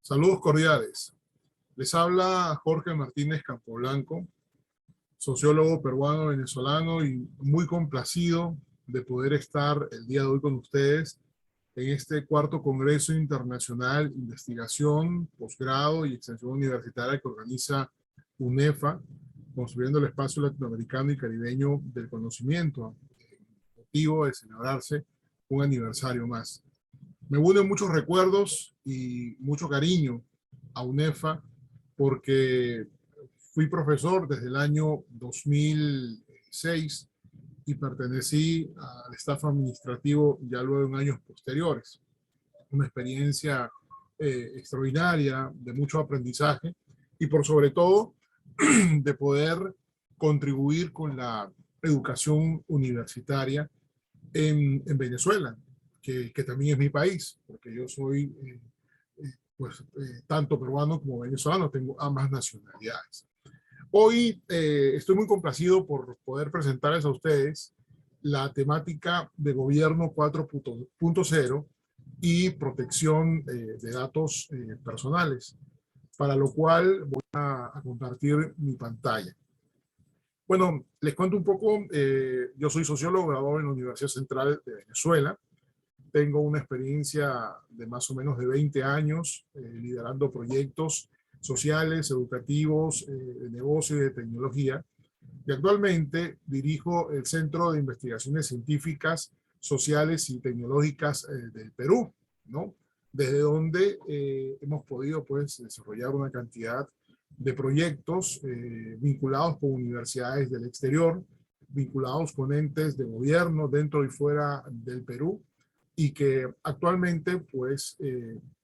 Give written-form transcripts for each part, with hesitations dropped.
Saludos cordiales. Les habla Jorge Martínez Campoblanco, sociólogo peruano-venezolano y muy complacido de poder estar el día de hoy con ustedes en este cuarto Congreso Internacional Investigación, Posgrado y Extensión Universitaria que organiza UNEFA, Construyendo el Espacio Latinoamericano y Caribeño del Conocimiento, motivo de celebrarse un aniversario más. Me unen muchos recuerdos y mucho cariño a UNEFA porque fui profesor desde el año 2006 y pertenecí al staff administrativo ya luego en años posteriores. Una experiencia extraordinaria, de mucho aprendizaje y por sobre todo de poder contribuir con la educación universitaria en Venezuela, que también es mi país, porque yo soy tanto peruano como venezolano, tengo ambas nacionalidades. Hoy estoy muy complacido por poder presentarles a ustedes la temática de gobierno 4.0 y protección de datos personales, para lo cual voy a compartir mi pantalla. Bueno, les cuento un poco, yo soy sociólogo graduado en la Universidad Central de Venezuela. Tengo una experiencia de más o menos de 20 años liderando proyectos sociales, educativos, de negocio y de tecnología. Y actualmente dirijo el Centro de Investigaciones Científicas, Sociales y Tecnológicas del Perú, ¿no? Desde donde hemos podido pues, desarrollar una cantidad de proyectos vinculados con universidades del exterior, vinculados con entes de gobierno dentro y fuera del Perú, y que actualmente pues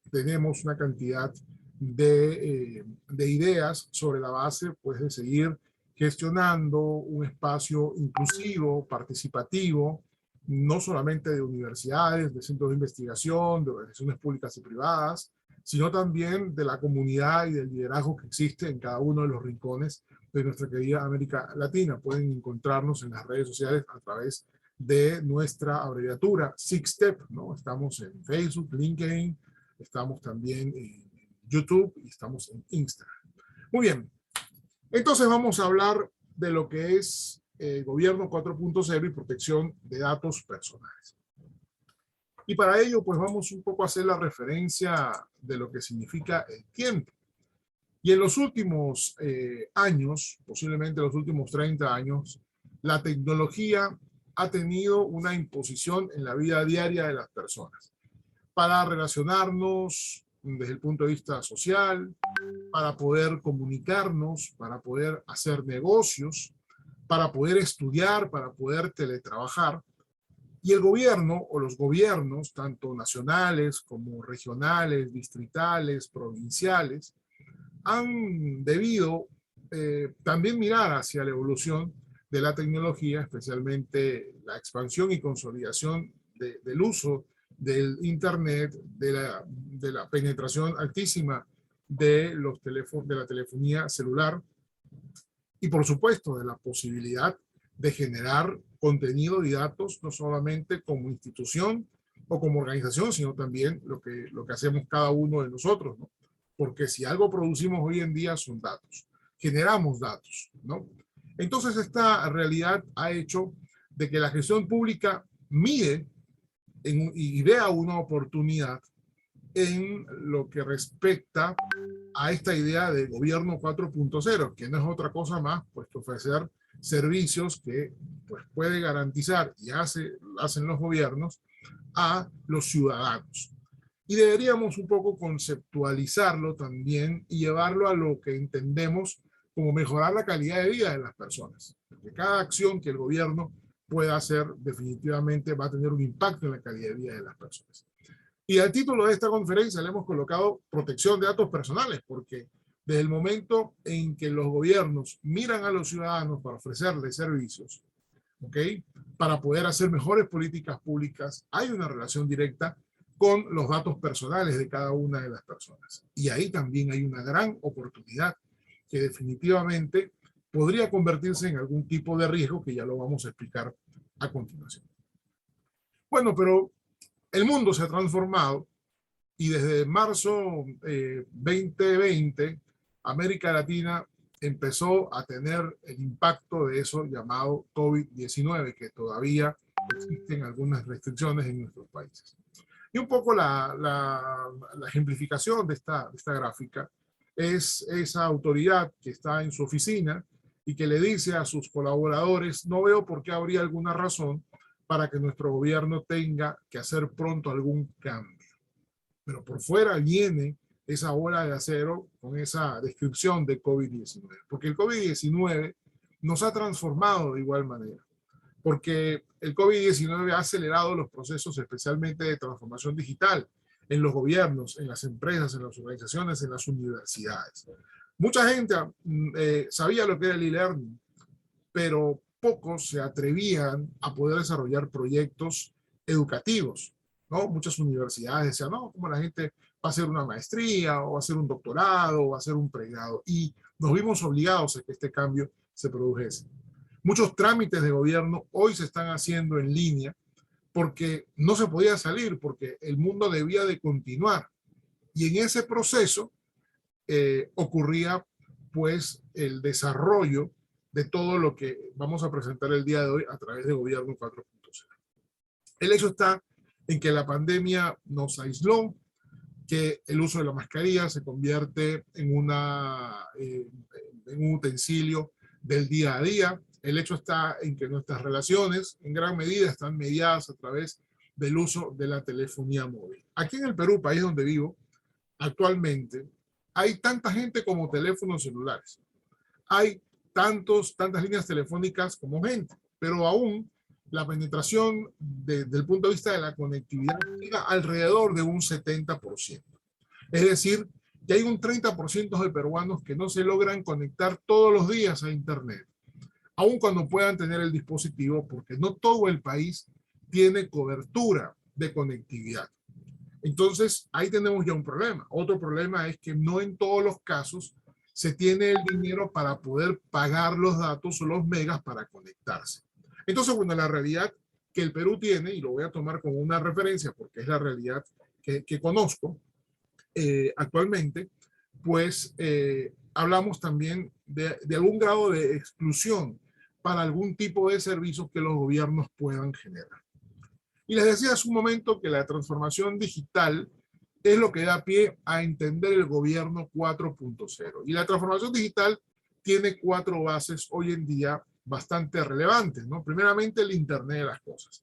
tenemos una cantidad de ideas sobre la base pues de seguir gestionando un espacio inclusivo, participativo, no solamente de universidades, de centros de investigación, de organizaciones públicas y privadas, sino también de la comunidad y del liderazgo que existe en cada uno de los rincones de nuestra querida América Latina. Pueden encontrarnos en las redes sociales a través de nuestra abreviatura SIGSTEP, ¿no? Estamos en Facebook, LinkedIn, estamos también en YouTube y estamos en Instagram. Muy bien, entonces vamos a hablar de lo que es Gobierno 4.0 y protección de datos personales. Y para ello, pues vamos un poco a hacer la referencia de lo que significa el tiempo. Y en los últimos años, posiblemente los últimos 30 años, la tecnología ha tenido una imposición en la vida diaria de las personas para relacionarnos desde el punto de vista social, para poder comunicarnos, para poder hacer negocios, para poder estudiar, para poder teletrabajar. Y el gobierno o los gobiernos, tanto nacionales como regionales, distritales, provinciales, han debido también mirar hacia la evolución de la tecnología, especialmente la expansión y consolidación del uso del Internet, de la penetración altísima de los teléfonos, de la telefonía celular y por supuesto de la posibilidad de generar contenido y datos no solamente como institución o como organización, sino también lo que hacemos cada uno de nosotros, ¿no? Porque si algo producimos hoy en día son datos, generamos datos, ¿no? Entonces esta realidad ha hecho de que la gestión pública mide y vea una oportunidad en lo que respecta a esta idea de gobierno 4.0, que no es otra cosa más pues, que ofrecer servicios que pues, puede garantizar y hacen los gobiernos a los ciudadanos. Y deberíamos un poco conceptualizarlo también y llevarlo a lo que entendemos como mejorar la calidad de vida de las personas. Porque cada acción que el gobierno pueda hacer definitivamente va a tener un impacto en la calidad de vida de las personas. Y al título de esta conferencia le hemos colocado protección de datos personales, porque desde el momento en que los gobiernos miran a los ciudadanos para ofrecerles servicios, ¿ok?, para poder hacer mejores políticas públicas, hay una relación directa con los datos personales de cada una de las personas. Y ahí también hay una gran oportunidad que definitivamente podría convertirse en algún tipo de riesgo que ya lo vamos a explicar a continuación. Bueno, pero el mundo se ha transformado Y desde marzo 2020, América Latina empezó a tener el impacto de eso llamado COVID-19, que todavía existen algunas restricciones en nuestros países. Y un poco la ejemplificación de esta gráfica es esa autoridad que está en su oficina y que le dice a sus colaboradores: no veo por qué habría alguna razón para que nuestro gobierno tenga que hacer pronto algún cambio. Pero por fuera viene esa bola de acero con esa descripción de COVID-19, porque el COVID-19 nos ha transformado de igual manera, porque el COVID-19 ha acelerado los procesos, especialmente de transformación digital, en los gobiernos, en las empresas, en las organizaciones, en las universidades. Mucha gente sabía lo que era el e-learning, pero pocos se atrevían a poder desarrollar proyectos educativos, ¿no? Muchas universidades decían: no, ¿cómo la gente va a hacer una maestría o va a hacer un doctorado o va a hacer un pregrado? Y nos vimos obligados a que este cambio se produjese. Muchos trámites de gobierno hoy se están haciendo en línea porque no se podía salir, porque el mundo debía de continuar. Y en ese proceso ocurría pues el desarrollo de todo lo que vamos a presentar el día de hoy a través de Gobierno 4.0. El hecho está en que la pandemia nos aisló, que el uso de la mascarilla se convierte en un utensilio del día a día. El hecho está en que nuestras relaciones en gran medida están mediadas a través del uso de la telefonía móvil. Aquí en el Perú, país donde vivo, actualmente hay tanta gente como teléfonos celulares. Hay tantas líneas telefónicas como gente, pero aún la penetración desde el punto de vista de la conectividad llega alrededor de un 70%. Es decir, que hay un 30% de peruanos que no se logran conectar todos los días a Internet, aun cuando puedan tener el dispositivo, porque no todo el país tiene cobertura de conectividad. Entonces, ahí tenemos ya un problema. Otro problema es que no en todos los casos se tiene el dinero para poder pagar los datos o los megas para conectarse. Entonces, bueno, la realidad que el Perú tiene, y lo voy a tomar como una referencia porque es la realidad que conozco actualmente, pues hablamos también de algún grado de exclusión para algún tipo de servicios que los gobiernos puedan generar. Y les decía hace un momento que la transformación digital es lo que da pie a entender el gobierno 4.0. Y la transformación digital tiene 4 bases hoy en día bastante relevantes, ¿no? Primeramente, el Internet de las cosas,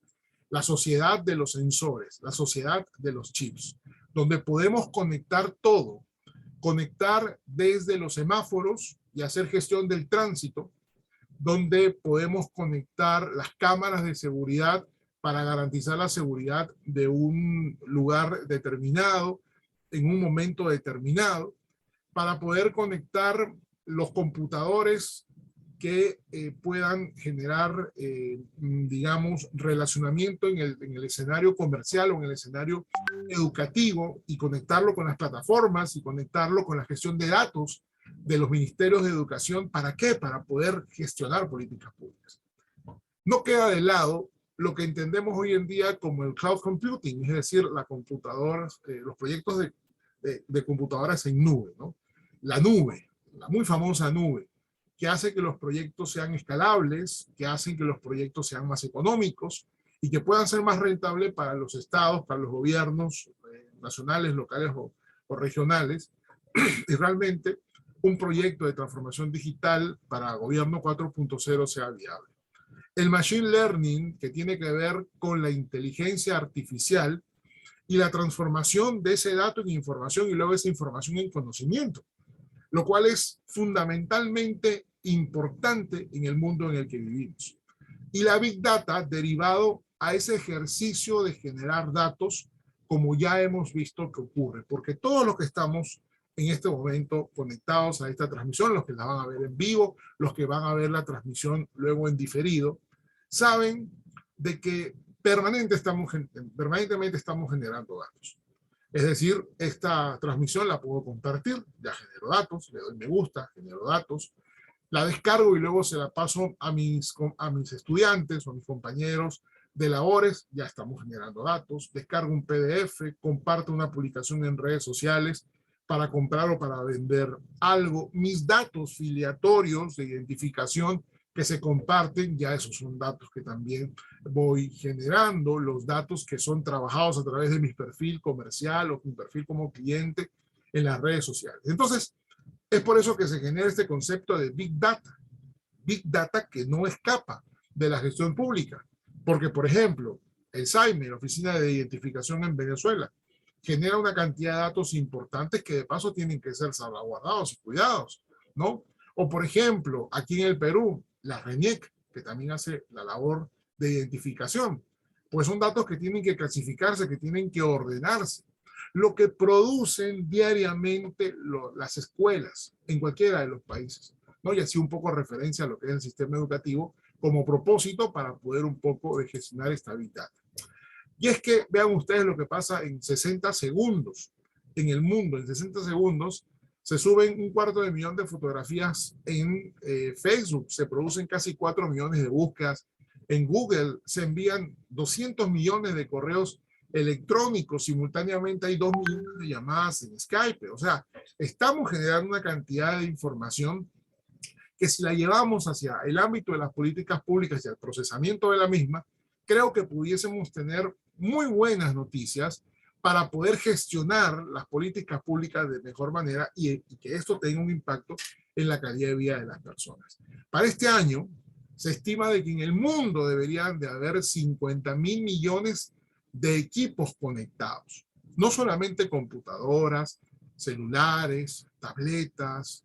la sociedad de los sensores, la sociedad de los chips, donde podemos conectar todo, conectar desde los semáforos y hacer gestión del tránsito, donde podemos conectar las cámaras de seguridad para garantizar la seguridad de un lugar determinado, en un momento determinado, para poder conectar los computadores que puedan generar, digamos, relacionamiento en el escenario comercial o en el escenario educativo, y conectarlo con las plataformas y conectarlo con la gestión de datos de los ministerios de educación. ¿Para qué? Para poder gestionar políticas públicas. No queda de lado lo que entendemos hoy en día como el cloud computing, es decir, la computadora, los proyectos de computadoras en nube, ¿no? La nube, la muy famosa nube, que hace que los proyectos sean escalables, que hacen que los proyectos sean más económicos y que puedan ser más rentables para los estados, para los gobiernos nacionales, locales o regionales. Y realmente un proyecto de transformación digital para Gobierno 4.0 sea viable. El machine learning, que tiene que ver con la inteligencia artificial y la transformación de ese dato en información y luego esa información en conocimiento, lo cual es fundamentalmente importante en el mundo en el que vivimos. Y la Big Data derivado a ese ejercicio de generar datos, como ya hemos visto que ocurre, porque todos los que estamos en este momento conectados a esta transmisión, los que la van a ver en vivo, los que van a ver la transmisión luego en diferido, saben de que permanentemente estamos generando datos. Es decir, esta transmisión la puedo compartir, ya genero datos, le doy me gusta, genero datos, la descargo y luego se la paso a mis estudiantes o a mis compañeros de labores, ya estamos generando datos, descargo un PDF, comparto una publicación en redes sociales para comprar o para vender algo, mis datos filiatorios de identificación que se comparten, ya esos son datos que también voy generando, los datos que son trabajados a través de mi perfil comercial o mi perfil como cliente en las redes sociales. Entonces, es por eso que se genera este concepto de Big Data que no escapa de la gestión pública. Porque, por ejemplo, el SAIME, la Oficina de Identificación en Venezuela, genera una cantidad de datos importantes que de paso tienen que ser salvaguardados y cuidados, ¿no? O, por ejemplo, aquí en el Perú, la RENIEC, que también hace la labor de identificación, pues son datos que tienen que clasificarse, que tienen que ordenarse. Lo que producen diariamente las escuelas en cualquiera de los países, ¿no? Y así un poco referencia a lo que es el sistema educativo como propósito para poder un poco de gestionar esta Big Data. Y es que vean ustedes lo que pasa en 60 segundos en el mundo. En 60 segundos se suben 250.000 de fotografías en Facebook, se producen casi 4 millones de búsquedas. En Google se envían 200 millones de correos electrónicos, simultáneamente hay 2 millones de llamadas en Skype. O sea, estamos generando una cantidad de información que si la llevamos hacia el ámbito de las políticas públicas y el procesamiento de la misma, creo que pudiésemos tener muy buenas noticias para poder gestionar las políticas públicas de mejor manera y que esto tenga un impacto en la calidad de vida de las personas. Para este año, se estima de que en el mundo deberían de haber 50.000 millones de equipos conectados. No solamente computadoras, celulares, tabletas,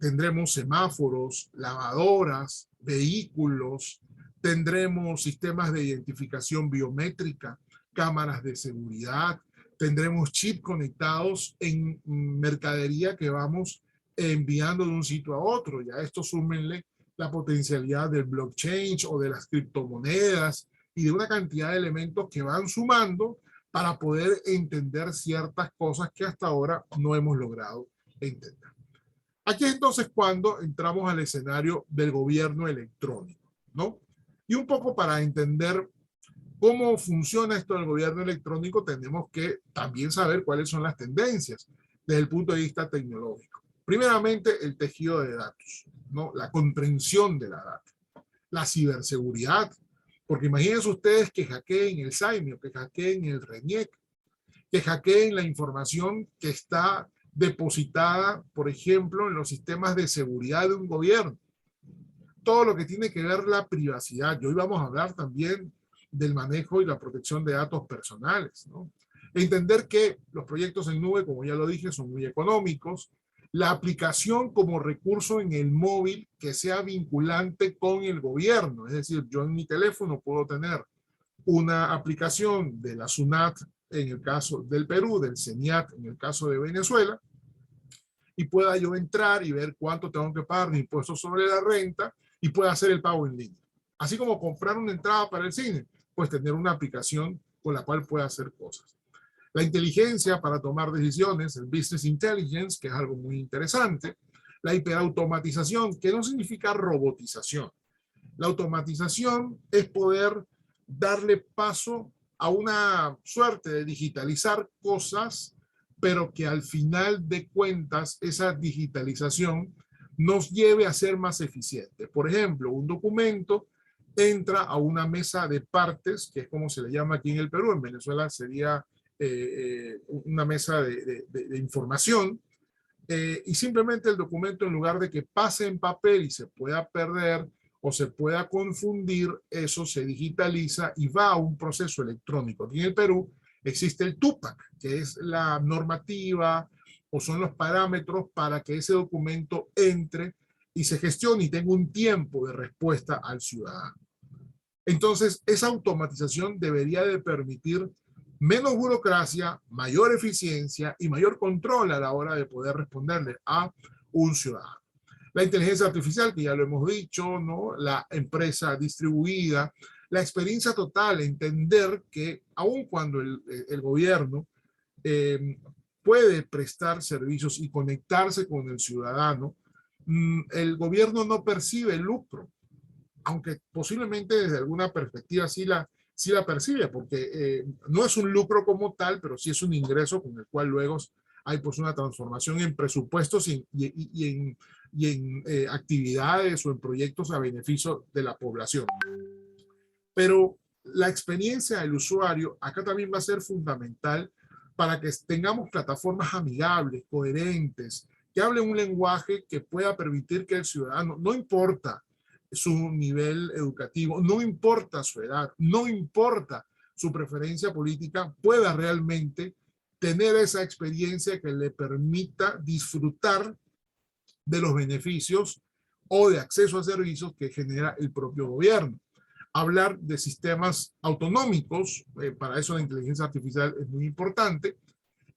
tendremos semáforos, lavadoras, vehículos, tendremos sistemas de identificación biométrica, cámaras de seguridad, tendremos chips conectados en mercadería que vamos enviando de un sitio a otro. Ya esto súmenle la potencialidad del blockchain o de las criptomonedas y de una cantidad de elementos que van sumando para poder entender ciertas cosas que hasta ahora no hemos logrado entender. Aquí es entonces cuando entramos al escenario del gobierno electrónico, ¿no? Y un poco para entender cómo funciona esto del gobierno electrónico, tenemos que también saber cuáles son las tendencias desde el punto de vista tecnológico. Primeramente, el tejido de datos, ¿no? La comprensión de la data, la ciberseguridad, porque imagínense ustedes que hackeen el SAIME, que hackeen el RENIEC, que hackeen la información que está depositada, por ejemplo, en los sistemas de seguridad de un gobierno. Todo lo que tiene que ver la privacidad. Y hoy vamos a hablar también del manejo y la protección de datos personales, ¿no? Entender que los proyectos en nube, como ya lo dije, son muy económicos. La aplicación como recurso en el móvil que sea vinculante con el gobierno. Es decir, yo en mi teléfono puedo tener una aplicación de la SUNAT en el caso del Perú, del CENIAT en el caso de Venezuela, y pueda yo entrar y ver cuánto tengo que pagar de impuestos sobre la renta y pueda hacer el pago en línea. Así como comprar una entrada para el cine, pues tener una aplicación con la cual pueda hacer cosas. La inteligencia para tomar decisiones, el business intelligence, que es algo muy interesante. La hiperautomatización, que no significa robotización. La automatización es poder darle paso a una suerte de digitalizar cosas, pero que al final de cuentas esa digitalización nos lleve a ser más eficientes. Por ejemplo, un documento entra a una mesa de partes, que es como se le llama aquí en el Perú, en Venezuela sería una mesa de información, y simplemente el documento, en lugar de que pase en papel y se pueda perder o se pueda confundir, eso se digitaliza y va a un proceso electrónico. Aquí en el Perú existe el TUPAC, que es la normativa o son los parámetros para que ese documento entre y se gestione y tenga un tiempo de respuesta al ciudadano. Entonces, esa automatización debería de permitir menos burocracia, mayor eficiencia y mayor control a la hora de poder responderle a un ciudadano. La inteligencia artificial, que ya lo hemos dicho, ¿no? La empresa distribuida, la experiencia total, entender que aun cuando el gobierno puede prestar servicios y conectarse con el ciudadano, el gobierno no percibe lucro, aunque posiblemente desde alguna perspectiva sí sí la percibe, porque no es un lucro como tal, pero sí es un ingreso con el cual luego hay pues una transformación en presupuestos y en actividades o en proyectos a beneficio de la población. Pero la experiencia del usuario acá también va a ser fundamental para que tengamos plataformas amigables, coherentes, que hablen un lenguaje que pueda permitir que el ciudadano, no importa su nivel educativo, no importa su edad, no importa su preferencia política, pueda realmente tener esa experiencia que le permita disfrutar de los beneficios o de acceso a servicios que genera el propio gobierno. Hablar de sistemas autonómicos, para eso la inteligencia artificial es muy importante,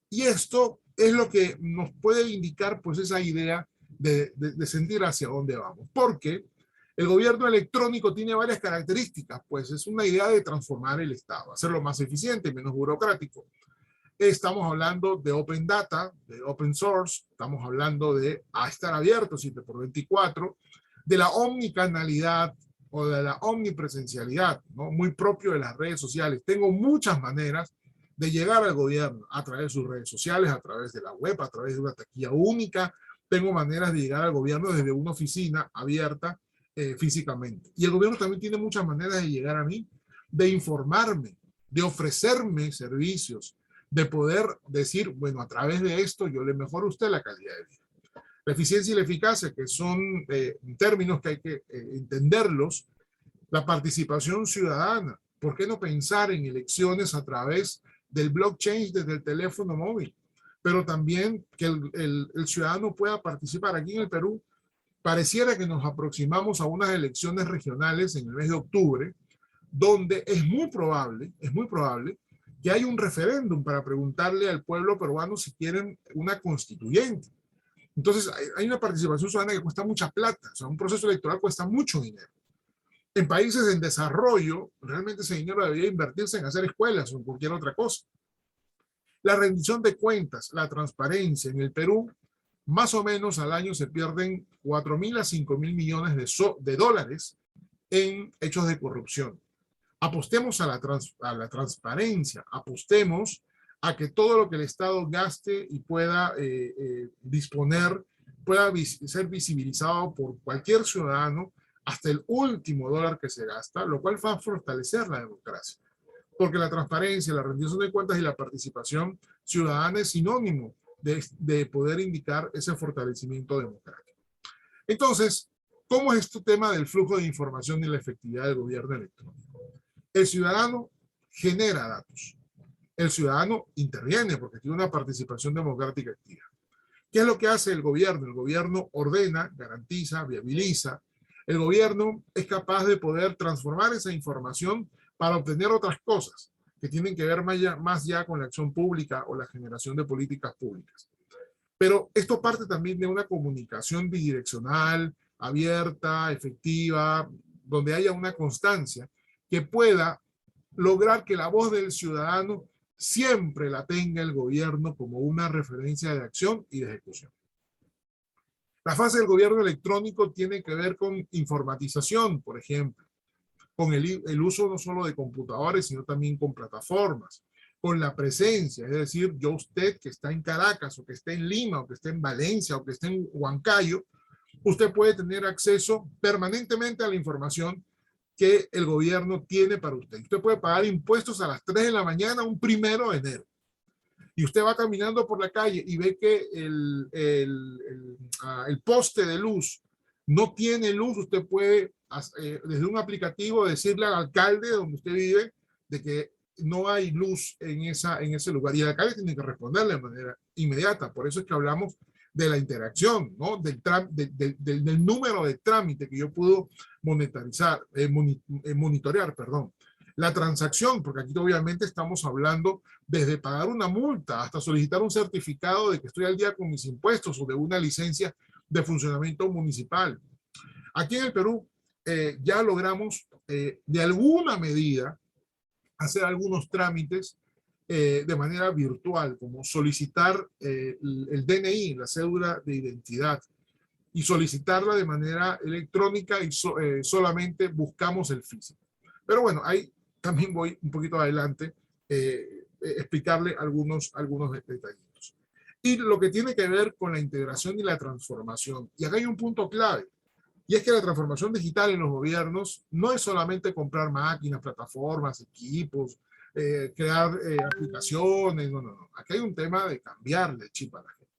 y esto es lo que nos puede indicar pues esa idea de sentir hacia dónde vamos, porque el gobierno electrónico tiene varias características, pues es una idea de transformar el Estado, hacerlo más eficiente, menos burocrático. Estamos hablando de open data, de open source, estamos hablando de estar abierto 7x24, de la omnicanalidad o de la omnipresencialidad, ¿no? Muy propio de las redes sociales. Tengo muchas maneras de llegar al gobierno a través de sus redes sociales, a través de la web, a través de una taquilla única. Tengo maneras de llegar al gobierno desde una oficina abierta físicamente. Y el gobierno también tiene muchas maneras de llegar a mí, de informarme, de ofrecerme servicios, de poder decir, bueno, a través de esto yo le mejoro a usted la calidad de vida. La eficiencia y la eficacia, que son términos que hay que entenderlos. La participación ciudadana. ¿Por qué no pensar en elecciones a través del blockchain desde el teléfono móvil? Pero también que el ciudadano pueda participar. Aquí en el Perú pareciera que nos aproximamos a unas elecciones regionales en el mes de octubre, donde es muy probable que haya un referéndum para preguntarle al pueblo peruano si quieren una constituyente. Entonces, hay una participación ciudadana que cuesta mucha plata. O sea, un proceso electoral cuesta mucho dinero. En países en desarrollo, realmente ese dinero debería invertirse en hacer escuelas o en cualquier otra cosa. La rendición de cuentas, la transparencia en el Perú, más o menos al año se pierden 4.000 a 5.000 millones de dólares en hechos de corrupción. Apostemos a la transparencia, apostemos a que todo lo que el Estado gaste y pueda disponer, pueda ser visibilizado por cualquier ciudadano hasta el último dólar que se gasta, lo cual va a fortalecer la democracia. Porque la transparencia, la rendición de cuentas y la participación ciudadana es sinónimo de poder indicar ese fortalecimiento democrático. Entonces, ¿cómo es este tema del flujo de información y la efectividad del gobierno electrónico? El ciudadano genera datos. El ciudadano interviene porque tiene una participación democrática activa. ¿Qué es lo que hace el gobierno? El gobierno ordena, garantiza, viabiliza. El gobierno es capaz de poder transformar esa información para obtener otras cosas que tienen que ver más ya con la acción pública o la generación de políticas públicas. Pero esto parte también de una comunicación bidireccional, abierta, efectiva, donde haya una constancia que pueda lograr que la voz del ciudadano siempre la tenga el gobierno como una referencia de acción y de ejecución. La fase del gobierno electrónico tiene que ver con informatización, por ejemplo, con el uso no solo de computadores, sino también con plataformas, con la presencia, es decir, yo usted que está en Caracas, o que esté en Lima, o que esté en Valencia, o que esté en Huancayo, usted puede tener acceso permanentemente a la información que el gobierno tiene para usted. Usted puede pagar impuestos a las 3 de la mañana un 1 de enero. Y usted va caminando por la calle y ve que el poste de luz no tiene luz. Usted puede, desde un aplicativo, decirle al alcalde donde usted vive de que no hay luz en ese lugar. Y el alcalde tiene que responderle de manera inmediata. Por eso es que hablamos de la interacción, ¿no? Del número de trámite que yo puedo monitorear, perdón. La transacción, porque aquí obviamente estamos hablando desde pagar una multa hasta solicitar un certificado de que estoy al día con mis impuestos o de una licencia de funcionamiento municipal. Aquí en el Perú ya logramos de alguna medida hacer algunos trámites de manera virtual, como solicitar el DNI, la cédula de identidad, y solicitarla de manera electrónica y solamente buscamos el físico. Pero bueno, hay también voy un poquito adelante, explicarle algunos detallitos. Y lo que tiene que ver con la integración y la transformación. Y acá hay un punto clave. Y es que la transformación digital en los gobiernos no es solamente comprar máquinas, plataformas, equipos, crear aplicaciones, no, no, no. Aquí hay un tema de cambiarle el chip a la gente.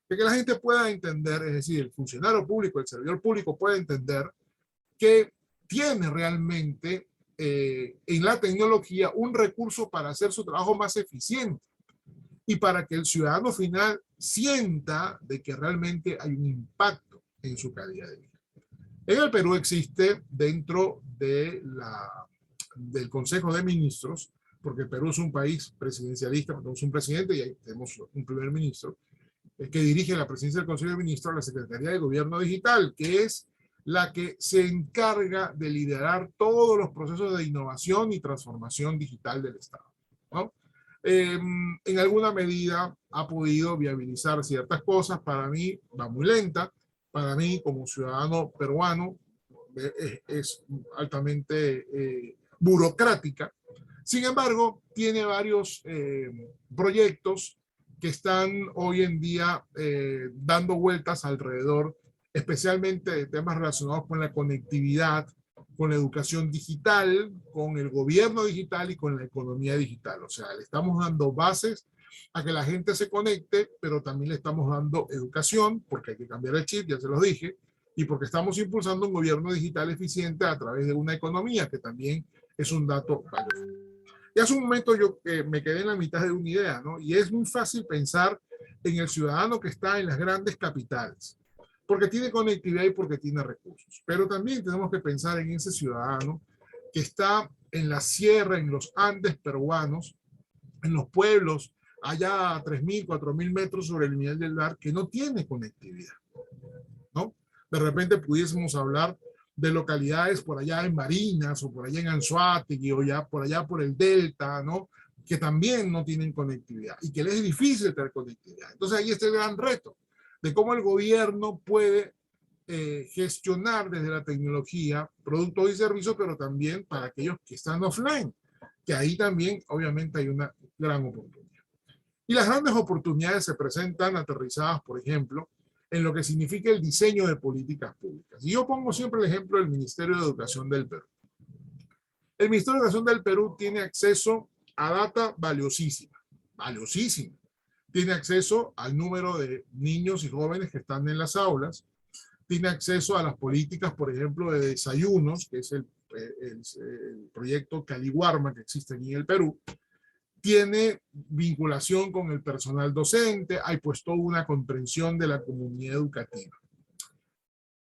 De que la gente pueda entender, es decir, el funcionario público, el servidor público puede entender que tiene realmente en la tecnología un recurso para hacer su trabajo más eficiente y para que el ciudadano final sienta de que realmente hay un impacto en su calidad de vida. En el Perú existe dentro del Consejo de Ministros, porque el Perú es un país presidencialista, tenemos un presidente y ahí tenemos un primer ministro, que dirige la presidencia del Consejo de Ministros, la Secretaría de Gobierno Digital, que es la que se encarga de liderar todos los procesos de innovación y transformación digital del Estado, ¿no? En alguna medida ha podido viabilizar ciertas cosas. Para mí va muy lenta. Para mí, como ciudadano peruano, es altamente burocrática. Sin embargo, tiene varios proyectos que están hoy en día dando vueltas alrededor, especialmente de temas relacionados con la conectividad, con la educación digital, con el gobierno digital y con la economía digital. O sea, le estamos dando bases a que la gente se conecte, pero también le estamos dando educación, porque hay que cambiar el chip, ya se los dije, y porque estamos impulsando un gobierno digital eficiente a través de una economía, que también es un dato valioso. Y hace un momento yo me quedé en la mitad de una idea, ¿no? Y es muy fácil pensar en el ciudadano que está en las grandes capitales, porque tiene conectividad y porque tiene recursos. Pero también tenemos que pensar en ese ciudadano que está en la sierra, en los Andes peruanos, en los pueblos, allá a 3.000, 4.000 metros sobre el nivel del mar, que no tiene conectividad, ¿no? De repente pudiésemos hablar de localidades por allá en Barinas o por allá en Anzoátegui o ya por allá por el Delta, ¿no? Que también no tienen conectividad y que les es difícil tener conectividad. Entonces ahí está el gran reto de cómo el gobierno puede gestionar desde la tecnología productos y servicios, pero también para aquellos que están offline, que ahí también obviamente hay una gran oportunidad. Y las grandes oportunidades se presentan aterrizadas, por ejemplo, en lo que significa el diseño de políticas públicas. Y yo pongo siempre el ejemplo del Ministerio de Educación del Perú. El Ministerio de Educación del Perú tiene acceso a data valiosísima, valiosísima. Tiene acceso al número de niños y jóvenes que están en las aulas, tiene acceso a las políticas, por ejemplo, de desayunos, que es el proyecto Caliwarma que existe aquí en el Perú, tiene vinculación con el personal docente, hay pues toda una comprensión de la comunidad educativa.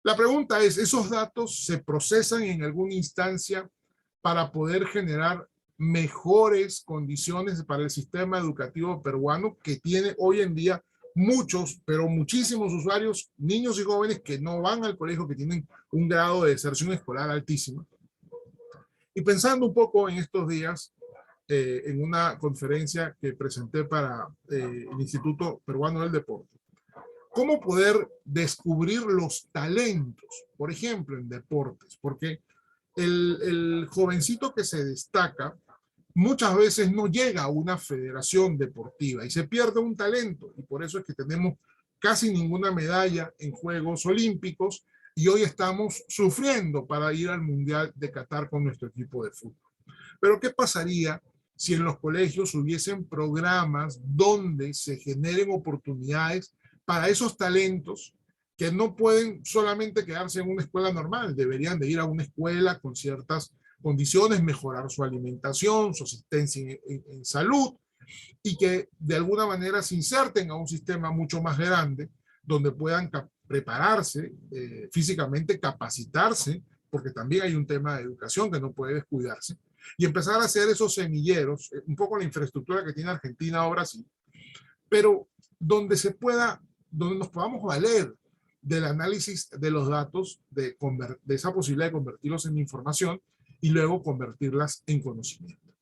La pregunta es, ¿esos datos se procesan en alguna instancia para poder generar mejores condiciones para el sistema educativo peruano, que tiene hoy en día muchos, pero muchísimos usuarios, niños y jóvenes que no van al colegio, que tienen un grado de deserción escolar altísimo? Y pensando un poco en estos días, en una conferencia que presenté para el Instituto Peruano del Deporte, cómo poder descubrir los talentos, por ejemplo, en deportes, porque el jovencito que se destaca muchas veces no llega a una federación deportiva y se pierde un talento, y por eso es que tenemos casi ninguna medalla en Juegos Olímpicos y hoy estamos sufriendo para ir al Mundial de Qatar con nuestro equipo de fútbol. Pero ¿qué pasaría si en los colegios hubiesen programas donde se generen oportunidades para esos talentos que no pueden solamente quedarse en una escuela normal? Deberían de ir a una escuela con ciertas condiciones, mejorar su alimentación, su asistencia en salud, y que de alguna manera se inserten a un sistema mucho más grande donde puedan prepararse físicamente, capacitarse, porque también hay un tema de educación que no puede descuidarse, y empezar a hacer esos semilleros, un poco la infraestructura que tiene Argentina o Brasil, pero donde se pueda, donde nos podamos valer del análisis de los datos, de esa posibilidad de convertirlos en información y luego convertirlas en conocimiento.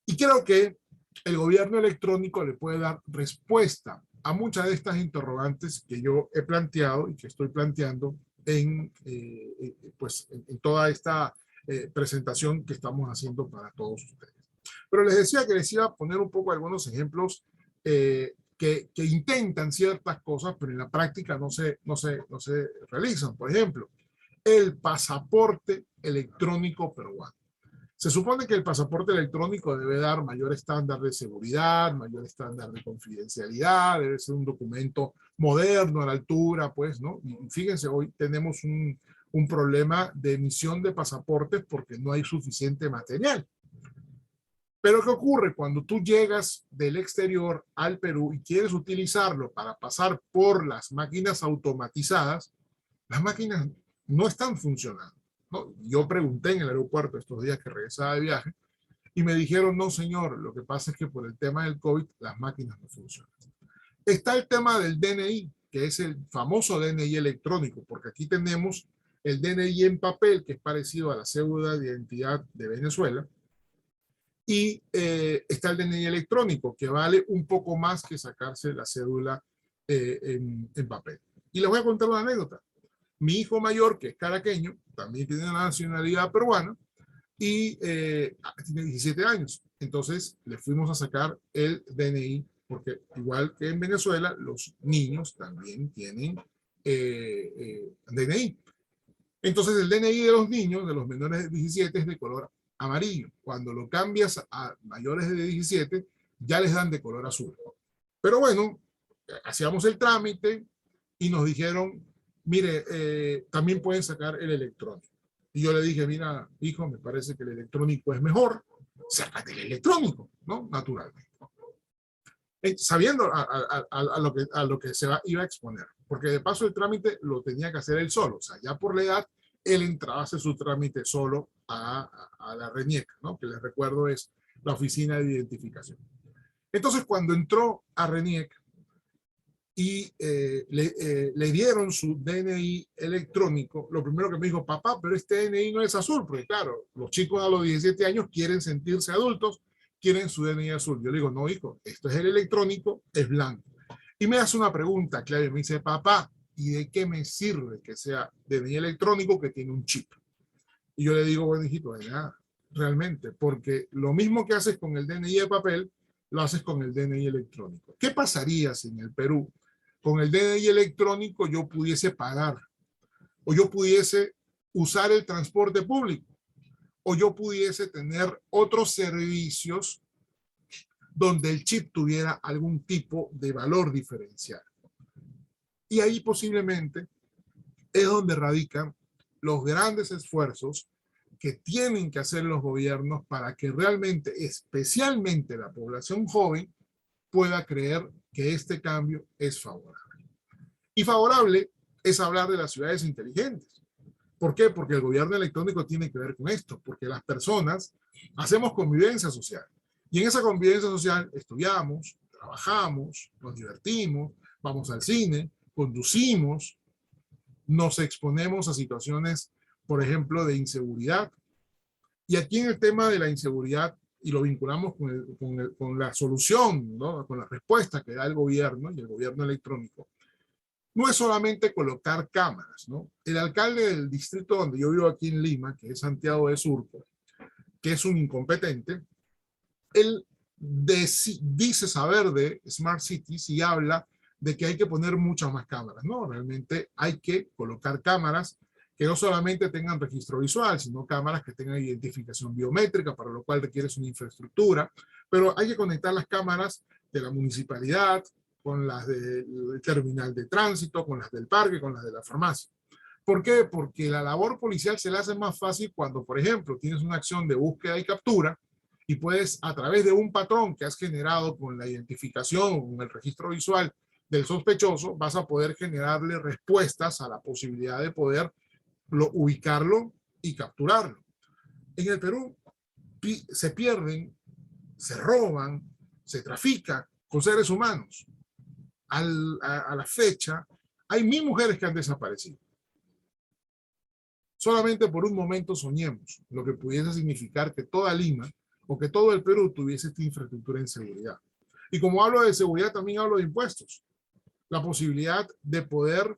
Y creo que el gobierno electrónico le puede dar respuesta a muchas de estas interrogantes que yo he planteado y que estoy planteando en toda esta presentación que estamos haciendo para todos ustedes. Pero les decía que les iba a poner un poco algunos ejemplos que intentan ciertas cosas, pero en la práctica no se realizan. Por ejemplo, el pasaporte electrónico peruano. Se supone que el pasaporte electrónico debe dar mayor estándar de seguridad, mayor estándar de confidencialidad, debe ser un documento moderno a la altura, pues, ¿no? Y fíjense, hoy tenemos un problema de emisión de pasaportes porque no hay suficiente material. Pero ¿qué ocurre cuando tú llegas del exterior al Perú y quieres utilizarlo para pasar por las máquinas automatizadas? Las máquinas no están funcionando, ¿no? Yo pregunté en el aeropuerto estos días que regresaba de viaje y me dijeron, no señor, lo que pasa es que por el tema del COVID las máquinas no funcionan. Está el tema del DNI, que es el famoso DNI electrónico, porque aquí tenemos el DNI en papel, que es parecido a la cédula de identidad de Venezuela, y está el DNI electrónico, que vale un poco más que sacarse la cédula en papel. Y les voy a contar una anécdota. Mi hijo mayor, que es caraqueño, también tiene la nacionalidad peruana y tiene 17 años. Entonces le fuimos a sacar el DNI, porque igual que en Venezuela, los niños también tienen DNI. Entonces el DNI de los niños, de los menores de 17, es de color amarillo. Cuando lo cambias a mayores de 17, ya les dan de color azul. Pero bueno, hacíamos el trámite y nos dijeron, mire, también pueden sacar el electrónico. Y yo le dije, mira, hijo, me parece que el electrónico es mejor, sácate el electrónico, ¿no? Naturalmente. Sabiendo a lo que iba a exponer, porque de paso el trámite lo tenía que hacer él solo, o sea, ya por la edad, él entraba a hacer su trámite solo a la RENIEC, ¿no? Que les recuerdo es la Oficina de Identificación. Entonces, cuando entró a RENIEC, y le dieron su DNI electrónico, lo primero que me dijo, papá, pero este DNI no es azul, porque claro, los chicos a los 17 años quieren sentirse adultos, quieren su DNI azul. Yo le digo, no, hijo, esto es el electrónico, es blanco. Y me hace una pregunta, Claudia, me dice, papá, ¿y de qué me sirve que sea DNI electrónico que tiene un chip? Y yo le digo, bueno, hijito, de nada, realmente, porque lo mismo que haces con el DNI de papel, lo haces con el DNI electrónico. ¿Qué pasaría si en el Perú con el DNI electrónico yo pudiese pagar, o yo pudiese usar el transporte público, o yo pudiese tener otros servicios donde el chip tuviera algún tipo de valor diferencial? Y ahí posiblemente es donde radican los grandes esfuerzos que tienen que hacer los gobiernos para que realmente, especialmente la población joven, pueda creer que este cambio es favorable. Y favorable es hablar de las ciudades inteligentes. ¿Por qué? Porque el gobierno electrónico tiene que ver con esto, porque las personas hacemos convivencia social. Y en esa convivencia social estudiamos, trabajamos, nos divertimos, vamos al cine, conducimos, nos exponemos a situaciones, por ejemplo, de inseguridad. Y aquí en el tema de la inseguridad, y lo vinculamos con la solución, ¿no? Con la respuesta que da el gobierno y el gobierno electrónico, no es solamente colocar cámaras, ¿no? El alcalde del distrito donde yo vivo aquí en Lima, que es Santiago de Surco, que es un incompetente, él dice saber de Smart Cities y habla de que hay que poner muchas más cámaras, ¿no? Realmente hay que colocar cámaras que no solamente tengan registro visual, sino cámaras que tengan identificación biométrica, para lo cual requieres una infraestructura, pero hay que conectar las cámaras de la municipalidad, con las del terminal de tránsito, con las del parque, con las de la farmacia. ¿Por qué? Porque la labor policial se le hace más fácil cuando, por ejemplo, tienes una acción de búsqueda y captura y puedes, a través de un patrón que has generado con la identificación, con el registro visual del sospechoso, vas a poder generarle respuestas a la posibilidad de poder ubicarlo y capturarlo. En el Perú se pierden, se roban, se trafican con seres humanos. A la fecha, hay 1000 mujeres que han desaparecido. Solamente por un momento soñemos lo que pudiese significar que toda Lima o que todo el Perú tuviese esta infraestructura en seguridad. Y como hablo de seguridad, también hablo de impuestos. La posibilidad de poder,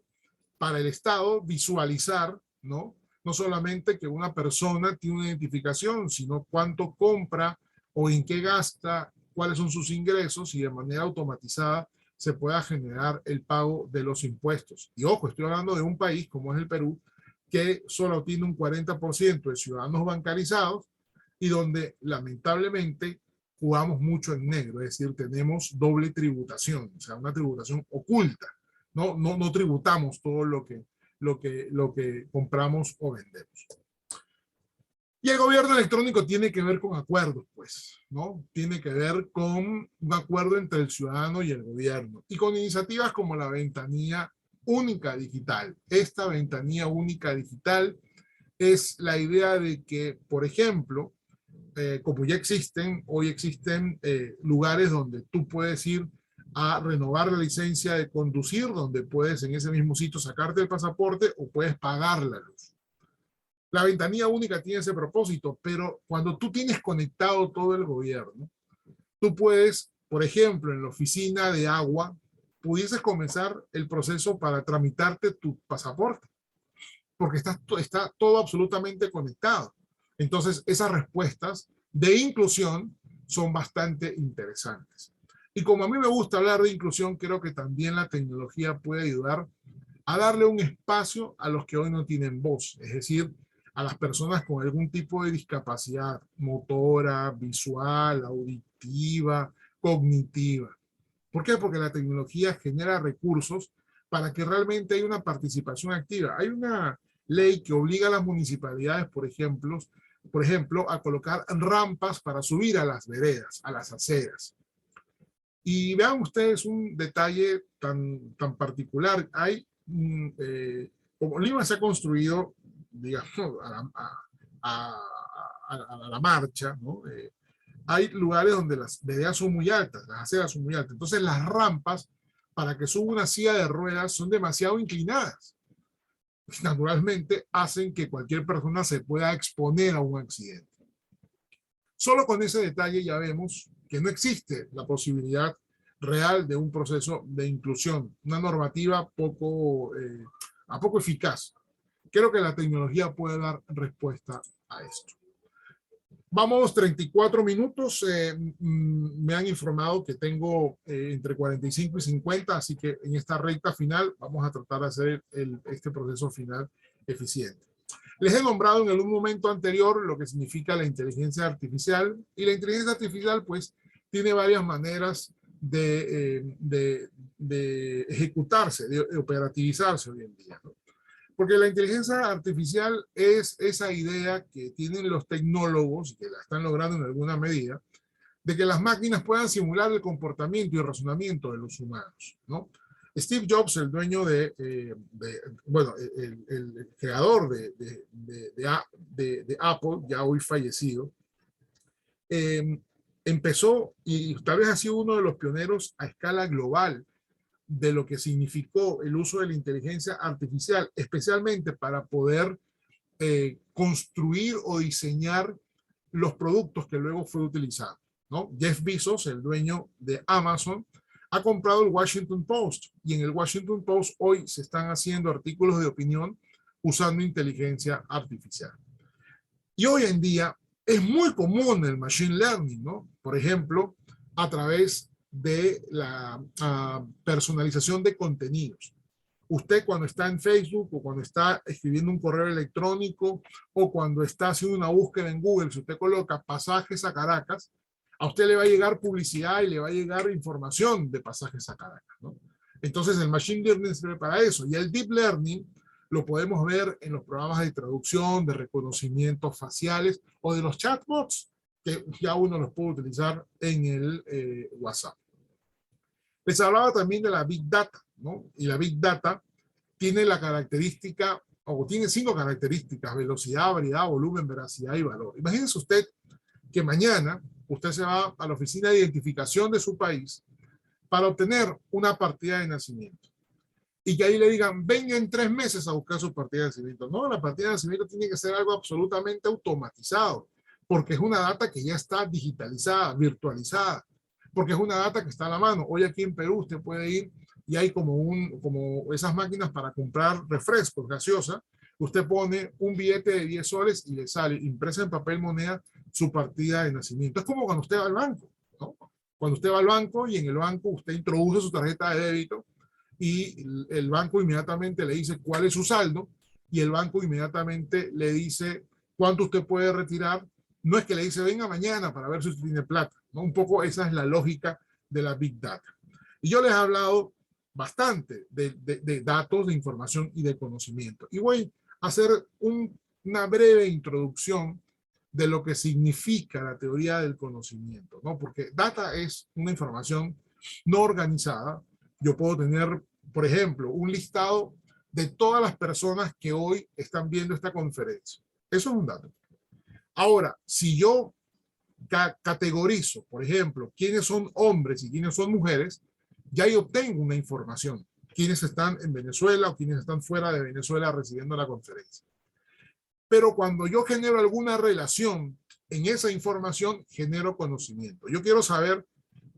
para el Estado, visualizar, ¿no?, no solamente que una persona tiene una identificación, sino cuánto compra o en qué gasta, cuáles son sus ingresos y de manera automatizada se pueda generar el pago de los impuestos. Y ojo, estoy hablando de un país como es el Perú, que solo tiene un 40% de ciudadanos bancarizados y donde lamentablemente jugamos mucho en negro, es decir, tenemos doble tributación, o sea, una tributación oculta. No tributamos todo lo que compramos o vendemos. Y el gobierno electrónico tiene que ver con acuerdos, pues, ¿no? Tiene que ver con un acuerdo entre el ciudadano y el gobierno. Y con iniciativas como la ventanilla única digital. Esta ventanilla única digital es la idea de que, por ejemplo, como ya existen, hoy existen lugares donde tú puedes ir a renovar la licencia de conducir, donde puedes en ese mismo sitio sacarte el pasaporte o puedes pagar la luz. La ventanilla única tiene ese propósito, pero cuando tú tienes conectado todo el gobierno, tú puedes, por ejemplo, en la oficina de agua, pudieses comenzar el proceso para tramitarte tu pasaporte, porque está todo absolutamente conectado. Entonces, esas respuestas de inclusión son bastante interesantes. Y como a mí me gusta hablar de inclusión, creo que también la tecnología puede ayudar a darle un espacio a los que hoy no tienen voz, es decir, a las personas con algún tipo de discapacidad motora, visual, auditiva, cognitiva. ¿Por qué? Porque la tecnología genera recursos para que realmente haya una participación activa. Hay una ley que obliga a las municipalidades, por ejemplo, a colocar rampas para subir a las veredas, a las aceras. Y vean ustedes un detalle tan particular. Como Lima se ha construido, digamos, a la marcha, ¿no? Hay lugares donde las veredas son muy altas, las aceras son muy altas. Entonces las rampas para que suba una silla de ruedas son demasiado inclinadas. Naturalmente hacen que cualquier persona se pueda exponer a un accidente. Solo con ese detalle ya vemos que no existe la posibilidad real de un proceso de inclusión, una normativa poco eficaz. Creo que la tecnología puede dar respuesta a esto. Vamos, 34 minutos. Me han informado que tengo entre 45 y 50, así que en esta recta final vamos a tratar de hacer este proceso final eficiente. Les he nombrado en algún momento anterior lo que significa la inteligencia artificial, y la inteligencia artificial pues tiene varias maneras de ejecutarse, de operativizarse hoy en día, ¿no? Porque la inteligencia artificial es esa idea que tienen los tecnólogos, que la están logrando en alguna medida, de que las máquinas puedan simular el comportamiento y el razonamiento de los humanos, ¿no? Steve Jobs, el dueño bueno, el creador de Apple, ya hoy fallecido, empezó y tal vez ha sido uno de los pioneros a escala global de lo que significó el uso de la inteligencia artificial, especialmente para poder construir o diseñar los productos que luego fue utilizado, ¿no? Jeff Bezos, el dueño de Amazon, ha comprado el Washington Post, y en el Washington Post hoy se están haciendo artículos de opinión usando inteligencia artificial. Y hoy en día es muy común el machine learning, ¿no? Por ejemplo, a través de la personalización de contenidos. Usted cuando está en Facebook o cuando está escribiendo un correo electrónico o cuando está haciendo una búsqueda en Google, si usted coloca pasajes a Caracas, a usted le va a llegar publicidad y le va a llegar información de pasajes a Caracas, ¿no? Entonces el machine learning sirve para eso, y el deep learning lo podemos ver en los programas de traducción, de reconocimiento faciales o de los chatbots, que ya uno los puede utilizar en el WhatsApp. Les hablaba también de la Big Data, ¿no? Y la Big Data tiene la característica, o tiene 5 características: velocidad, variedad, volumen, veracidad y valor. Imagínense usted que mañana usted se va a la oficina de identificación de su país para obtener una partida de nacimiento, y que ahí le digan, venga en 3 meses a buscar su partida de nacimiento. No, la partida de nacimiento tiene que ser algo absolutamente automatizado, porque es una data que ya está digitalizada, virtualizada, porque es una data que está a la mano. Hoy aquí en Perú usted puede ir y hay como esas máquinas para comprar refrescos, gaseosa. Usted pone un billete de 10 soles y le sale impresa en papel moneda su partida de nacimiento. Es como cuando usted va al banco, ¿no? Cuando usted va al banco y en el banco usted introduce su tarjeta de débito y el banco inmediatamente le dice cuál es su saldo y el banco inmediatamente le dice cuánto usted puede retirar. No es que le dice venga mañana para ver si usted tiene plata, ¿no? Un poco esa es la lógica de la Big Data. Y yo les he hablado bastante de datos, de información y de conocimiento. Y voy a hacer una breve introducción de lo que significa la teoría del conocimiento, ¿no? Porque data es una información no organizada. Yo puedo tener, por ejemplo, un listado de todas las personas que hoy están viendo esta conferencia. Eso es un dato. Ahora, si yo categorizo, por ejemplo, quiénes son hombres y quiénes son mujeres, ya yo obtengo una información. Quiénes están en Venezuela o quiénes están fuera de Venezuela recibiendo la conferencia. Pero cuando yo genero alguna relación en esa información, genero conocimiento. Yo quiero saber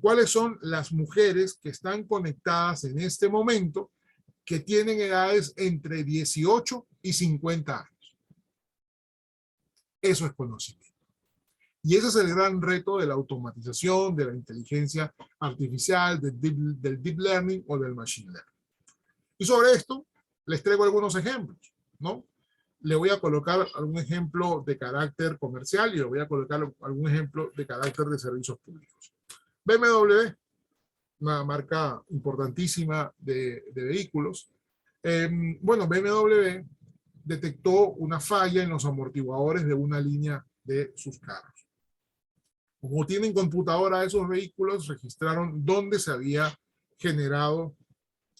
cuáles son las mujeres que están conectadas en este momento que tienen edades entre 18 y 50 años. Eso es conocimiento. Y ese es el gran reto de la automatización, de la inteligencia artificial, del deep learning o del machine learning. Y sobre esto les traigo algunos ejemplos, ¿no? Le voy a colocar algún ejemplo de carácter comercial y le voy a colocar algún ejemplo de carácter de servicios públicos. BMW, una marca importantísima de vehículos. Bueno, BMW detectó una falla en los amortiguadores de una línea de sus carros. Como tienen computadora esos vehículos, registraron dónde se había generado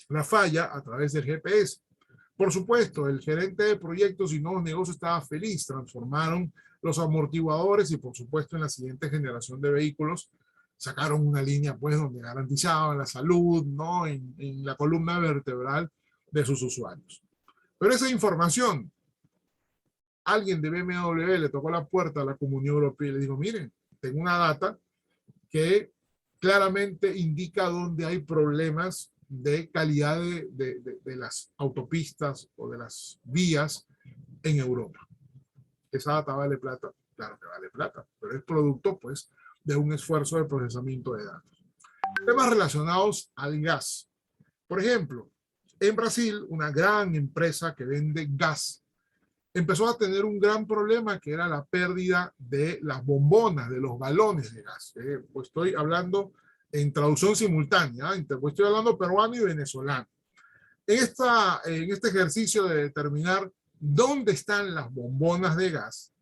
la falla a través del GPS. Por supuesto, el gerente de proyectos y nuevos negocios estaba feliz. Transformaron los amortiguadores y, por supuesto, en la siguiente generación de vehículos sacaron una línea pues donde garantizaban la salud, ¿no? En la columna vertebral de sus usuarios. Pero esa información, alguien de BMW le tocó la puerta a la Comunidad Europea y le dijo, miren, tengo una data que claramente indica dónde hay problemas de calidad de las autopistas o de las vías en Europa. ¿Esa data vale plata? Claro que vale plata, pero es producto pues de un esfuerzo de procesamiento de datos. Temas relacionados al gas. Por ejemplo, en Brasil, una gran empresa que vende gas empezó a tener un gran problema que era la pérdida de las bombonas, de los balones de gas. Pues estoy hablando en traducción simultánea, pues estoy hablando peruano y venezolano. En este ejercicio de determinar dónde están las bombonas de gas,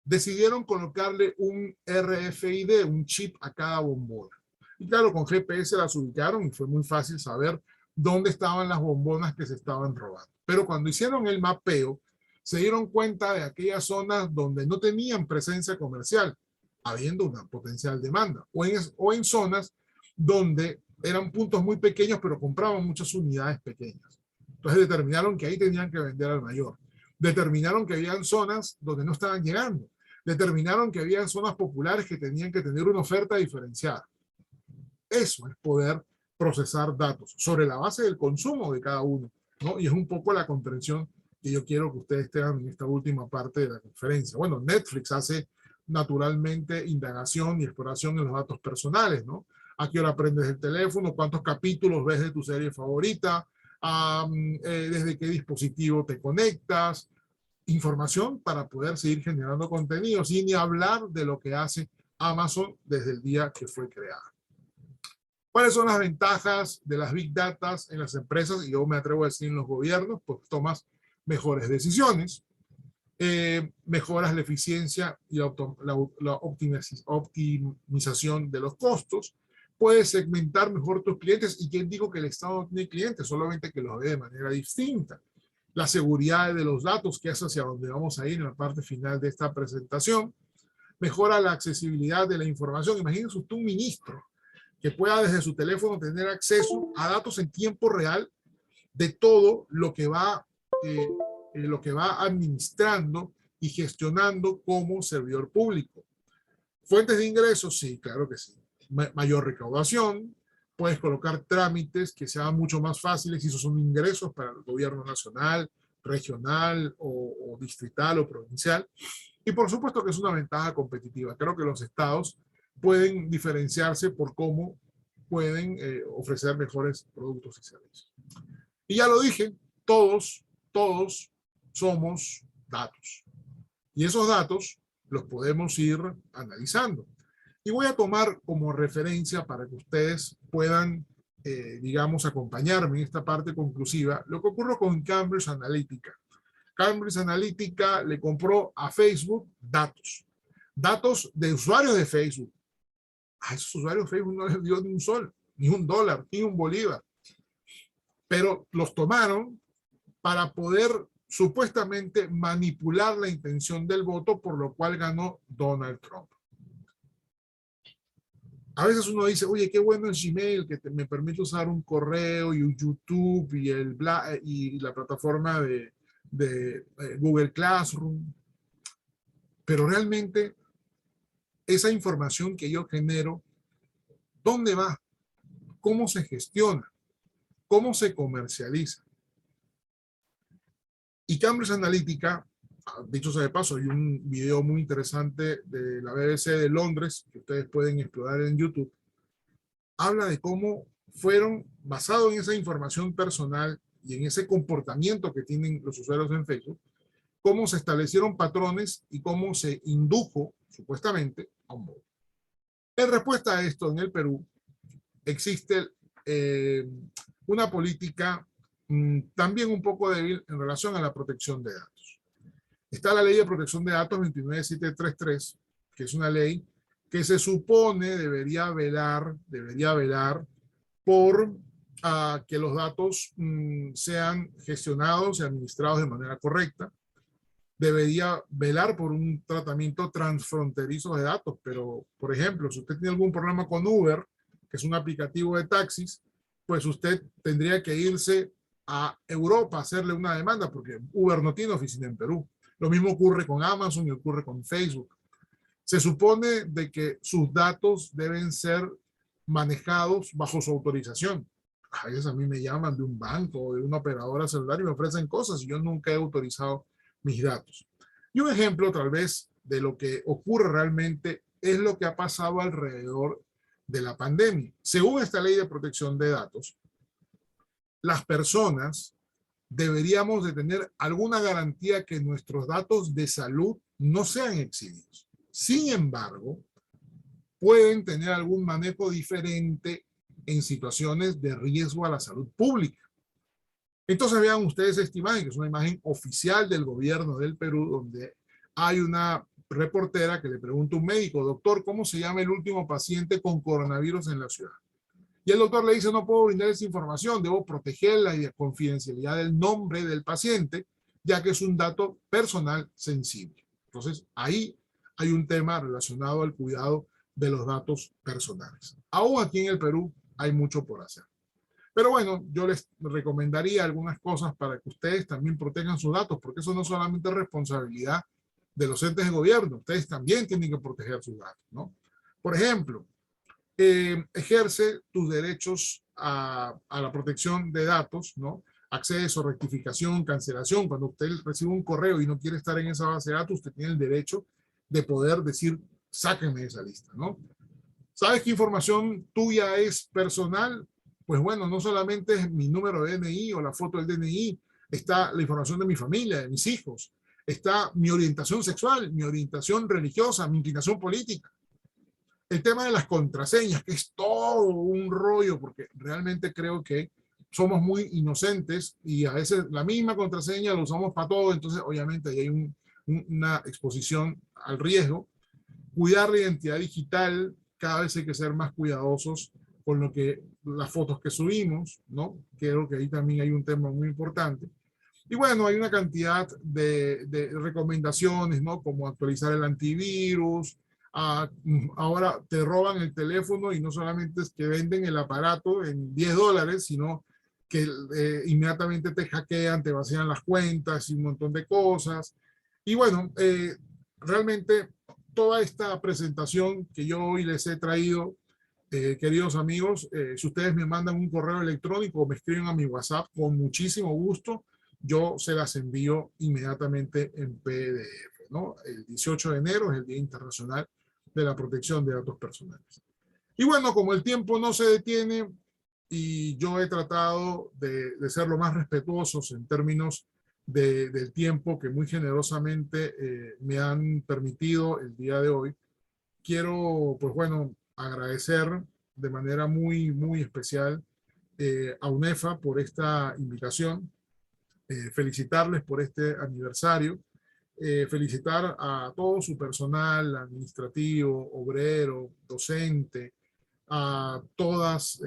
decidieron colocarle un RFID, un chip a cada bombona. Y claro, con GPS las ubicaron y fue muy fácil saber dónde estaban las bombonas que se estaban robando. Pero cuando hicieron el mapeo, se dieron cuenta de aquellas zonas donde no tenían presencia comercial, habiendo una potencial demanda, o en zonas donde eran puntos muy pequeños, pero compraban muchas unidades pequeñas. Entonces determinaron que ahí tenían que vender al mayor. Determinaron que habían zonas donde no estaban llegando. Determinaron que habían zonas populares que tenían que tener una oferta diferenciada. Eso es poder procesar datos sobre la base del consumo de cada uno, ¿no? Y es un poco la comprensión que yo quiero que ustedes tengan en esta última parte de la conferencia. Bueno, Netflix hace naturalmente indagación y exploración en los datos personales, ¿no? ¿A qué hora prendes el teléfono? ¿Cuántos capítulos ves de tu serie favorita? ¿Desde qué dispositivo te conectas? Información para poder seguir generando contenido, sin ni hablar de lo que hace Amazon desde el día que fue creada. ¿Cuáles son las ventajas de las Big Data en las empresas? Y yo me atrevo a decir en los gobiernos, pues tomas mejores decisiones, mejoras la eficiencia y la optimización de los costos, puedes segmentar mejor tus clientes. ¿Y quién dijo que el Estado no tiene clientes? Solamente que los ve de manera distinta. La seguridad de los datos, que es hacia donde vamos a ir en la parte final de esta presentación, mejora la accesibilidad de la información. Imagínense usted un ministro que pueda desde su teléfono tener acceso a datos en tiempo real de todo lo que va administrando y gestionando como servidor público. ¿Fuentes de ingresos? Sí, claro que sí. Mayor recaudación, puedes colocar trámites que sean mucho más fáciles y esos son ingresos para el gobierno nacional, regional o distrital o provincial. Y por supuesto que es una ventaja competitiva. Creo que los estados pueden diferenciarse por cómo pueden ofrecer mejores productos y servicios. Y ya lo dije, todos somos datos. Y esos datos los podemos ir analizando. Y voy a tomar como referencia para que ustedes puedan, digamos, acompañarme en esta parte conclusiva, lo que ocurrió con Cambridge Analytica. Cambridge Analytica le compró a Facebook datos de usuarios de Facebook. A esos usuarios de Facebook no les dio ni un sol, ni un dólar, ni un bolívar. Pero los tomaron para poder supuestamente manipular la intención del voto, por lo cual ganó Donald Trump. A veces uno dice, oye, qué bueno el Gmail, que me permite usar un correo y un YouTube y la plataforma de Google Classroom. Pero realmente esa información que yo genero, ¿dónde va? ¿Cómo se gestiona? ¿Cómo se comercializa? Y Cambridge Analytica, dicho sea de paso, hay un video muy interesante de la BBC de Londres que ustedes pueden explorar en YouTube, habla de cómo fueron, basado en esa información personal y en ese comportamiento que tienen los usuarios en Facebook, cómo se establecieron patrones y cómo se indujo, supuestamente, a un voto. En respuesta a esto, en el Perú, existe una política también un poco débil en relación a la protección de datos. Está la Ley de Protección de Datos 29733, que es una ley que se supone debería velar por que los datos sean gestionados y administrados de manera correcta. Debería velar por un tratamiento transfronterizo de datos, pero, por ejemplo, si usted tiene algún problema con Uber, que es un aplicativo de taxis, pues usted tendría que irse a Europa a hacerle una demanda, porque Uber no tiene oficina en Perú. Lo mismo ocurre con Amazon y ocurre con Facebook. Se supone de que sus datos deben ser manejados bajo su autorización. A veces a mí me llaman de un banco o de una operadora celular y me ofrecen cosas y yo nunca he autorizado mis datos. Y un ejemplo tal vez de lo que ocurre realmente es lo que ha pasado alrededor de la pandemia. Según esta ley de protección de datos, las personas deberíamos de tener alguna garantía que nuestros datos de salud no sean exhibidos. Sin embargo, pueden tener algún manejo diferente en situaciones de riesgo a la salud pública. Entonces vean ustedes esta imagen, que es una imagen oficial del gobierno del Perú, donde hay una reportera que le pregunta a un médico, doctor, ¿cómo se llama el último paciente con coronavirus en la ciudad? Y el doctor le dice, no puedo brindar esa información, debo proteger la confidencialidad del nombre del paciente, ya que es un dato personal sensible. Entonces, ahí hay un tema relacionado al cuidado de los datos personales. Aún aquí en el Perú hay mucho por hacer. Pero bueno, yo les recomendaría algunas cosas para que ustedes también protejan sus datos, porque eso no solamente es responsabilidad de los entes de gobierno, ustedes también tienen que proteger sus datos, ¿no? Por ejemplo, ejerce tus derechos a la protección de datos, ¿no? Acceso, rectificación, cancelación. Cuando usted recibe un correo y no quiere estar en esa base de datos, usted tiene el derecho de poder decir, sáquenme de esa lista, ¿no? ¿Sabes qué información tuya es personal? Pues bueno, no solamente es mi número de DNI o la foto del DNI, está la información de mi familia, de mis hijos, está mi orientación sexual, mi orientación religiosa, mi inclinación política. El tema de las contraseñas, que es todo un rollo, porque realmente creo que somos muy inocentes y a veces la misma contraseña la usamos para todo, entonces obviamente ahí hay una exposición al riesgo. Cuidar la identidad digital, cada vez hay que ser más cuidadosos con las fotos que subimos, ¿no? Creo que ahí también hay un tema muy importante. Y bueno, hay una cantidad de recomendaciones, ¿no? Como actualizar el antivirus. Ahora te roban el teléfono y no solamente es que venden el aparato en $10, sino que inmediatamente te hackean, te vacían las cuentas y un montón de cosas. Y bueno, realmente toda esta presentación que yo hoy les he traído Queridos amigos, si ustedes me mandan un correo electrónico o me escriben a mi WhatsApp, con muchísimo gusto, yo se las envío inmediatamente en PDF, ¿no? El 18 de enero es el Día Internacional de la Protección de Datos Personales. Y bueno, como el tiempo no se detiene y yo he tratado de ser lo más respetuosos en términos del tiempo que muy generosamente me han permitido el día de hoy, quiero, pues bueno, agradecer de manera muy especial a UNEFA por esta invitación, felicitarles por este aniversario, felicitar a todo su personal administrativo, obrero, docente, a todas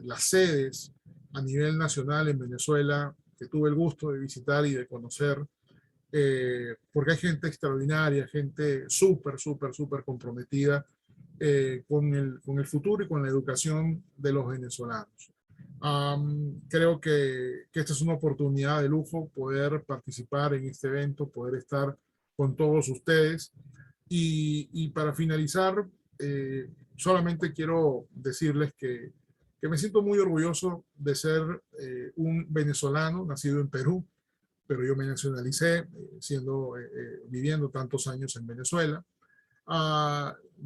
las sedes a nivel nacional en Venezuela que tuve el gusto de visitar y de conocer, porque hay gente extraordinaria, gente súper comprometida con el futuro y con la educación de los venezolanos. Creo que esta es una oportunidad de lujo poder participar en este evento, poder estar con todos ustedes. Y para finalizar, solamente quiero decirles que me siento muy orgulloso de ser un venezolano nacido en Perú, pero yo me nacionalicé viviendo tantos años en Venezuela.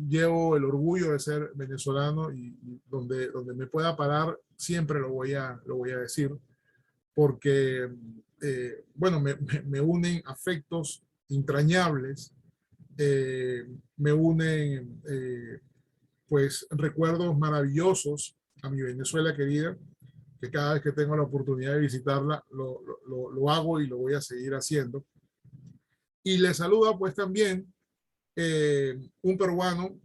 Llevo el orgullo de ser venezolano y donde me pueda parar siempre lo voy a decir, porque bueno, me unen afectos entrañables, me unen pues recuerdos maravillosos a mi Venezuela querida, que cada vez que tengo la oportunidad de visitarla lo hago y lo voy a seguir haciendo. Y le saluda pues también un peruano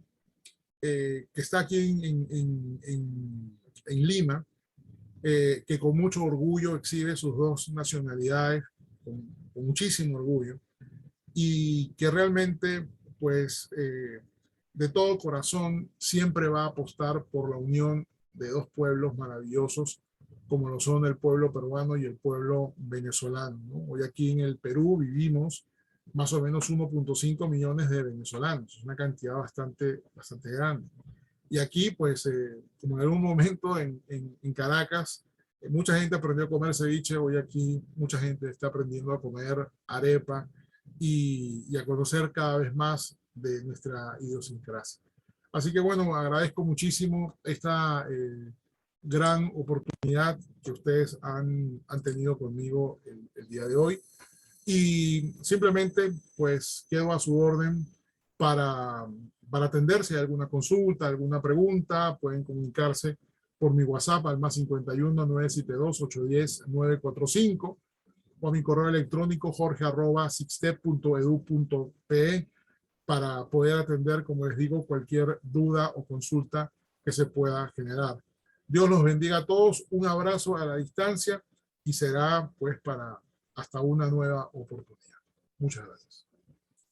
que está aquí en Lima, que con mucho orgullo exhibe sus dos nacionalidades, con muchísimo orgullo, y que realmente, pues, de todo corazón siempre va a apostar por la unión de dos pueblos maravillosos, como lo son el pueblo peruano y el pueblo venezolano, ¿no? Hoy aquí en el Perú vivimos más o menos 1.5 millones de venezolanos, es una cantidad bastante grande. Y aquí, pues, como en algún momento en Caracas, mucha gente aprendió a comer ceviche, hoy aquí mucha gente está aprendiendo a comer arepa y a conocer cada vez más de nuestra idiosincrasia. Así que bueno, agradezco muchísimo esta gran oportunidad que ustedes han tenido conmigo el día de hoy. Y simplemente pues quedo a su orden para, para atender si hay alguna consulta, alguna pregunta, pueden comunicarse por mi WhatsApp al más 51 972 810 945 o a mi correo electrónico jorge@sixtep.edu.pe para poder atender, como les digo, cualquier duda o consulta que se pueda generar. Dios los bendiga a todos, un abrazo a la distancia y será pues para hasta una nueva oportunidad. Muchas gracias.